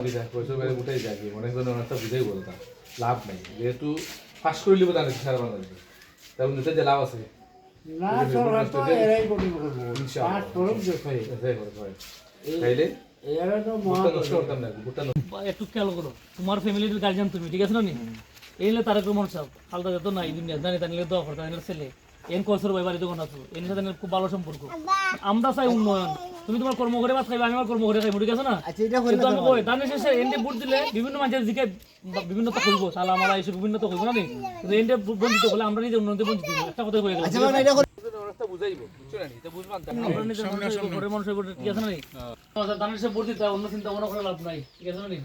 উঠে যাবে অনেক ধরনের অনেকটা বুঝাই বলো তা লাভ নাই যেহেতু ফাঁস করে লিব তাহলে সারা বাংলাদেশে তেমন নিতে যে লাভ আছে না সরকার তো এরাই কোটি পাঁচ করুক তাইলে এরা তো নষ্ট করতাম না ভুট্টা একটু খেয়াল করো তোমার ফ্যামিলির গার্জিয়ান তুমি ঠিক আছে না নি এই হলে তারেক রহমান সাহেব হালদা যেত না এই দুনিয়া জানি তাহলে দোয়া করতে ছেলে এন কলসর ভাই বাড়িতে কোন আছো এর সাথে খুব ভালো সম্পর্ক আমরা চাই উন্নয়ন তুমি তোমার কর্ম করে ভাত খাইবে আমি আমার কর্ম করে খাইবো ঠিক আছে না কিন্তু আমি কই তার শেষে এন্ডে ভোট দিলে বিভিন্ন মানুষের দিকে বিভিন্ন তো করবো তাহলে আমরা এসে বিভিন্ন তো করবো না নি কিন্তু এন্ডে বঞ্চিত হলে আমরা নিজে উন্নয়ন বঞ্চিত একটা কথা হয়ে গেল বুঝাইবো বুঝছো না এটা বুঝবান আমরা নিজে ঘরের মানুষের উপর ঠিক আছে না নি তার শেষে ভোট দিতে অন্য চিন্তা ভাবনা করে লাভ নাই ঠিক আছে না নি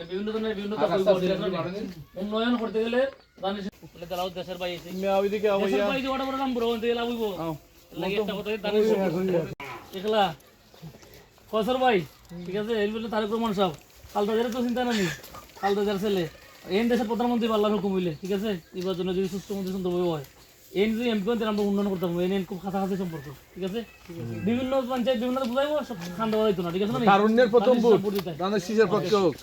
বিভিন্ন ধরনের বিভিন্ন উন্নয়ন করতে গেলে দেশের বাইরে ভাই ঠিক আছে তারেক রহমান সাহেব খালদাদের তো চিন্তা নেই খালদাদের ছেলে এই দেশের প্রধানমন্ত্রী আল্লাহর হুকুম হইলে ঠিক আছে এবার জন্য যদি সুস্থ মন্ত্রী সুন্দরভাবে হয় এই যদি এমপি আমরা উন্নয়ন করতে পারবো এই খুব কাছাকাছি সম্পর্ক ঠিক আছে বিভিন্ন পঞ্চায়েত বিভিন্ন বুঝাইবো সব খান দেওয়া হইতো না ঠিক আছে না তারুণ্যের প্রথম ভোট দানের শীষের পক্ষে হোক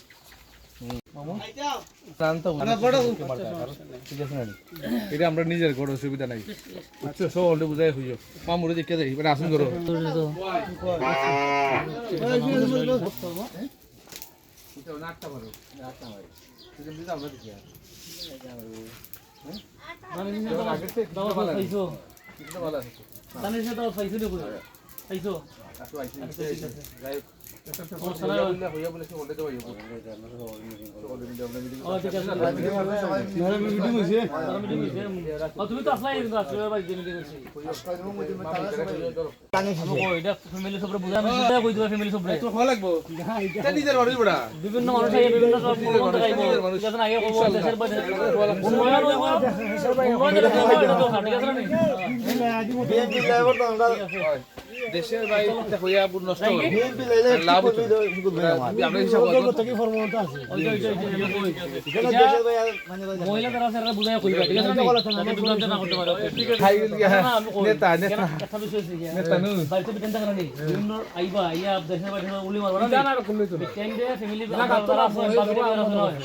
এটা আমরা নিজের ঘর অসুবিধা নাই বুঝছো সব অলরেডি বুঝাই হইও মামুরে দেখে যাই এবার আসুন করো তুমি তো আসলাই বিভিন্ন মানুষ দেশের বাইরে হইয়া নষ্ট লাভ মহিলা তারা স্যার বুঝাই কইবা ঠিক আছে না করতে পারো নেতা নেতা কথা বিষয় আছে নেতা নু বাইরে তো চিন্তা করেনি বিভিন্ন আইবা আইয়া দেশের বাইরে উলি মারবা না জানা রকম নই তো কেন্দ্রে ফ্যামিলি তারা আছে বাকি তারা নয়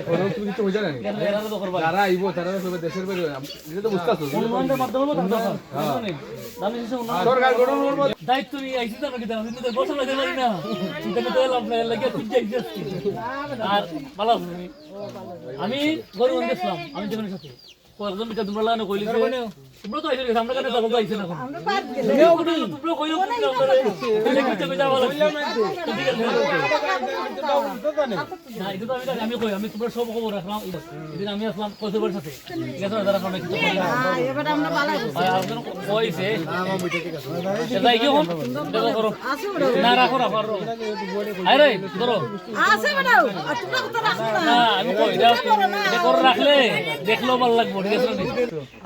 ওরা তুমি কিছু বুঝা না যারা আইবো তারা সব দেশের বাইরে এটা তো বুঝতাছো উন্নয়নের মাধ্যমে তো দামি শেষে সরকার গঠনের মধ্যে দায়িত্ব নিয়ে আইছি তো নাকি দামি তো বছর লাগে পারি না কিন্তু তো লাভ লাগে ঠিক যাইছে আর ভালো তুমি আমি গরু আনতেছিলাম আমি জীবনের সাথে কয়েকজন বিটা তোমরা লাগানো কইলি তোমরা তো আইছো আমরা কেন যাবো আইছো না আমরা বাদ গেলে তোমরা কইও আমরা কিছু কইতা ভালো না এটা তো আমি কই আমি তোমরা সব খবর রাখলাম এদিন আমি আসলাম কয়বার সাথে ঠিক আছে যারা আমরা কিছু হ্যাঁ এবারে আমরা ভালো আর একজন কইছে আমার বিটা ঠিক আছে তাই কি হন দেখো করো না রাখো রাখো আরে ধরো আছে বানাও আর তোমরা কত রাখো না আমি কই এটা করে রাখলে দেখলেও ভালো লাগবে ঠিক আছে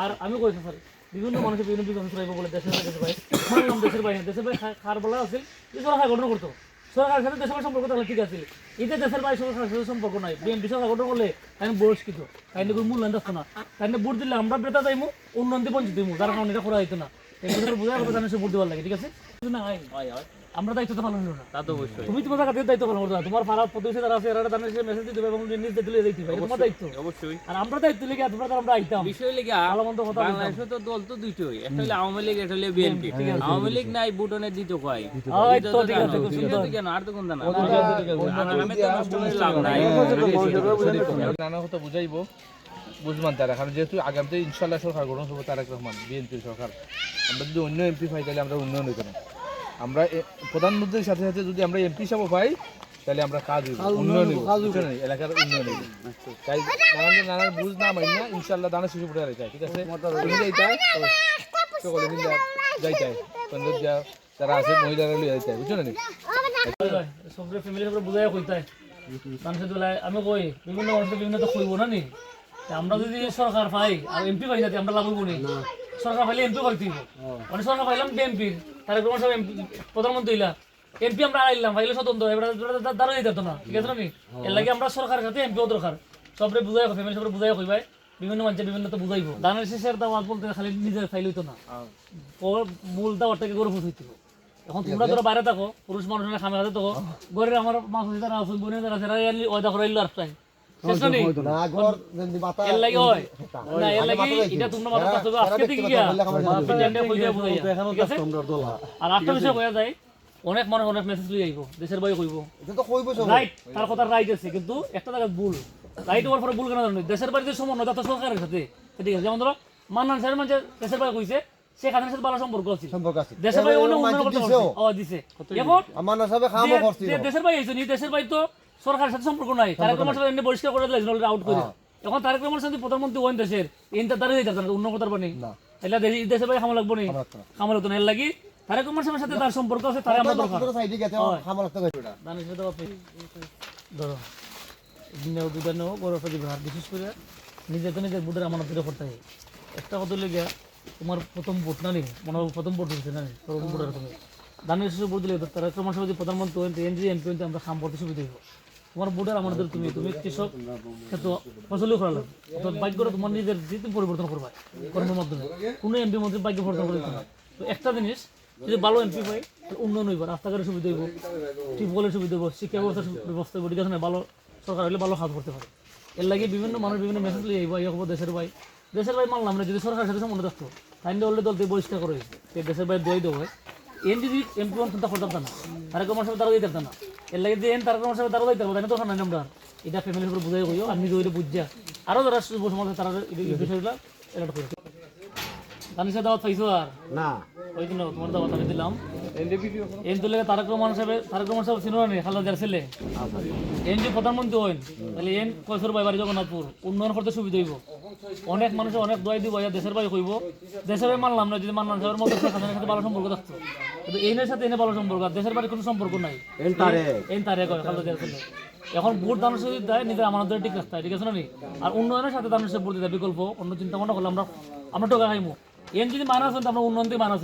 আর আমি কইছি স্যার বিভিন্ন মানুষের বিভিন্ন বিকল্প রাইব বলে দেশের বাইরে দেশের বাইরে খার বলা আছে এই সরকার গঠন করতো সরকারের সাথে দেশের সম্পর্ক তাহলে ঠিক আছে এতে দেশের বাইরে সরকারের সাথে সম্পর্ক নাই বিএনপি সরকার গঠন করলে আমি বহিষ্কৃত কাইন্ডে কোনো মূল্যায়ন আসতো না কাইন্ডে ভোট দিলে আমরা বেতা যাইমু উন্নয়ন বঞ্চিত হইমু যার কারণে এটা করা হইতো না এগুলো বোঝার কথা জানে সে ভোট দেওয়ার লাগে ঠিক আছে না আমরা দায়িত্ব তো পালন হলো না তা তো অবশ্যই তুমি তোমার কাছে দায়িত্ব পালন করতে তোমার পাড়া প্রতিবেশী যারা আছে এরা তাদের মেসেজ দিতে এবং নিজ দিতে দেখতে পাই তোমার দায়িত্ব অবশ্যই আর আমরা দায়িত্ব লেগে তোমরা আমরা আইতাম বিষয় লেগে ভালো মন্দ কথা বাংলাদেশে তো দল তো দুইটাই একটা হলো আওয়ামী লীগ একটা হলো বিএনপি আওয়ামী লীগ নাই ভোটনে দিতে কয় তো ঠিক আছে খুব সুন্দর কেন আর তো কোন না আমি তো নষ্ট করে লাভ নাই নানা কথা বুঝাইবো বুঝমান তারা কারণ যেহেতু আগামীতে ইনশাল্লাহ সরকার গঠন করবো তারেক রহমান বিএনপি সরকার আমরা যদি অন্য এমপি পাই তাহলে আমরা উন্নয়ন হইতে না আমরা প্রধানমন্ত্রীর সাথে সাথে যদি আমরা এমপি হিসাবে পাই তাহলে আমরা কাজ হইব উন্নয়ন হইব এলাকার উন্নয়ন হইব তাই নানান বুঝ না মাই না ইনশাল্লাহ দানা শিশু ফুটে যাই ঠিক আছে তুমি যাইতাই সকলে মিলে যাইতাই পঞ্চায়েত যারা আছে মহিলারা লিয়ে যাইতাই বুঝছো না সব ফ্যামিলি সব বুঝাই কইতাই মানুষের বেলায় আমি কই বিভিন্ন মানুষের বিভিন্ন তো কইব না নি আমরা যদি সরকার পাই আর এমপি পাই না আমরা লাভ হইব নি সরকার পাইলে এমপি করতে হইব মানে সরকার পাইলাম বিএনপির তারেক রহমান সাহেব প্রধানমন্ত্রী হইলা এমপি আমরা আইলাম পাইলে স্বতন্ত্র এবার দাঁড়াই যেত না ঠিক আছে না এর লাগে আমরা সরকার কাছে এমপিও দরকার সবরে বুঝাই ফ্যামিলি সবরে বুঝাই কইবাই বিভিন্ন মানুষের বিভিন্ন তো বুঝাইব দানের শেষের দাওয়াত বলতে খালি নিজের ফাইল হইতো না মূল দাওয়ারটাকে গরু হইতো এখন তোমরা ধরো বাইরে থাকো পুরুষ মানুষের খামে হাতে থাকো ঘরের আমার মাছ যারা আছে বোনের যারা আছে ওই দেখো রইল আর টাইম শেষ নেই এর লাগে হয় না এর লাগে এটা তোমরা মাথা কাজ করবে আজকে থেকে গিয়া জানতে কই যাবো ঠিক আছে আর একটা বিষয় কইয়া যায় অনেক মানুষ অনেক মেসেজ লই আইবো দেশের বাইরে কইবো এটা তো কইবো সব রাইট তার কথা রাইট আছে কিন্তু একটা জায়গা ভুল রাইট ওর পরে ভুল কেন জানো দেশের বাড়িতে সমন্বয় তো সরকারের সাথে ঠিক আছে যেমন ধরো মান্নান স্যার মানে দেশের বাইরে কইছে শেখ হাসিনার সাথে ভালো সম্পর্ক আছে দেশের বাইরে অন্য উন্নয়ন করতে পারছে দিছে এখন আমার না সবে খামো করছি দেশের বাইরে আইছে নি দেশের বাইরে তো সরকারের সাথে সম্পর্ক নাই তারেক রহমান সাহেব এনে পরিষ্কার করে দিলেন অলরেডি আউট করে এখন তারেক রহমান সাহেব প্রধানমন্ত্রী হন দেশের ইনটা দাঁড়িয়ে যাচ্ছে না উন্নয়ন করতে পারবে না এলা দেশের বাইরে খামা লাগবে না খামা লাগতো না এর লাগি তারেক রহমান সাহেবের সাথে তার সম্পর্ক আছে তারে আমরা দরকার সাইডে গেছে খামো লাগতে কইটা দানের সাথে আপনি ধরো দিনে দুদানো গরফা দিবে আর বিশেষ করে নিজে তো নিজের বুটের আমানত দিতে করতে হয় একটা কথা লেগে তোমার প্রথম ভোট না নি মনে হয় প্রথম ভোট হচ্ছে না প্রথম ভোটের তুমি দানের শেষে ভোট দিলে তারা ক্রমশ যদি প্রধানমন্ত্রী হন এনজি এমপি হন আমরা খাম করতে সুবিধা হইব তোমার ভোটের আমাদের তুমি কৃষক ক্ষেত্রে ফসলও করা লাগবে অর্থাৎ ভাগ্যটা তোমার নিজের যে তুমি পরিবর্তন করবা কর্মের মাধ্যমে কোনো এমপি মন্ত্রী ভাগ্য পরিবর্তন করে দিতে না তো একটা জিনিস যদি ভালো এমপি হয় উন্নয়ন হইব রাস্তাঘাটের সুবিধা হইব টিউবওয়েলের সুবিধা হইব শিক্ষা ব্যবস্থা হইব ঠিক আছে না ভালো সরকার হলে ভালো হাত করতে পারে এর লাগে বিভিন্ন মানুষ বিভিন্ন মেসেজ লিয়ে আইব ইয়ে হবো দেশের ভাই মানলাম না যদি সরকারের সাথে সম্বন্ধ থাকতো তাইলে অলরেডি দলতে বহিষ্কার করে দেশের ভাই দোয়াই দেবো এন যদি এমপি চিন্তা করতে পারতাম না তারেক রহমান সাহেব তারাও দিতে পারতাম না এর লাগে যে এন তারেক রহমান সাহেব তারাও দিতে পারবো তাই না তখন নাই আমরা এটা ফ্যামিলির উপর বুঝাই কইও আর নিজে ওইটা বুঝা আরও যারা সমাজে তারা এই বিষয়গুলো এলাট করে তার সাথে দাওয়াত পাইছো আর না ওই দিন তোমার দাওয়াত আমি দিলাম এন তুলে তারেক রহমান সাহেব চিনো না খালা যার ছেলে এন যে প্রধানমন্ত্রী হইন তাহলে এন কৈশোর ভাই বাড়ি জগন্নাথপুর উন্নয়ন করতে সুবিধা হইব অনেক মানুষ অনেক দোয়াই দিব দেশের ভাই কইব দেশের ভাই মানলাম না যদি মানলাম সাহেবের মতো খানের সাথে ভালো সম্পর্ক থাকতো কিন্তু এনের সাথে এনে ভালো সম্পর্ক আর দেশের বাড়ির কোনো সম্পর্ক নাই এন তারে কয় খালা যার ছেলে এখন ভোট দানের সাথে দেয় নিজের আমাদের ঠিক রাস্তা ঠিক আছে না নি আর উন্নয়নের সাথে দানের সাথে ভোট দিতে বিকল্প অন্য চিন্তা ভাবনা করলে আমরা টোকা খাইমু এন যদি মানাস আমরা উন্নয়ন থেকে মানাস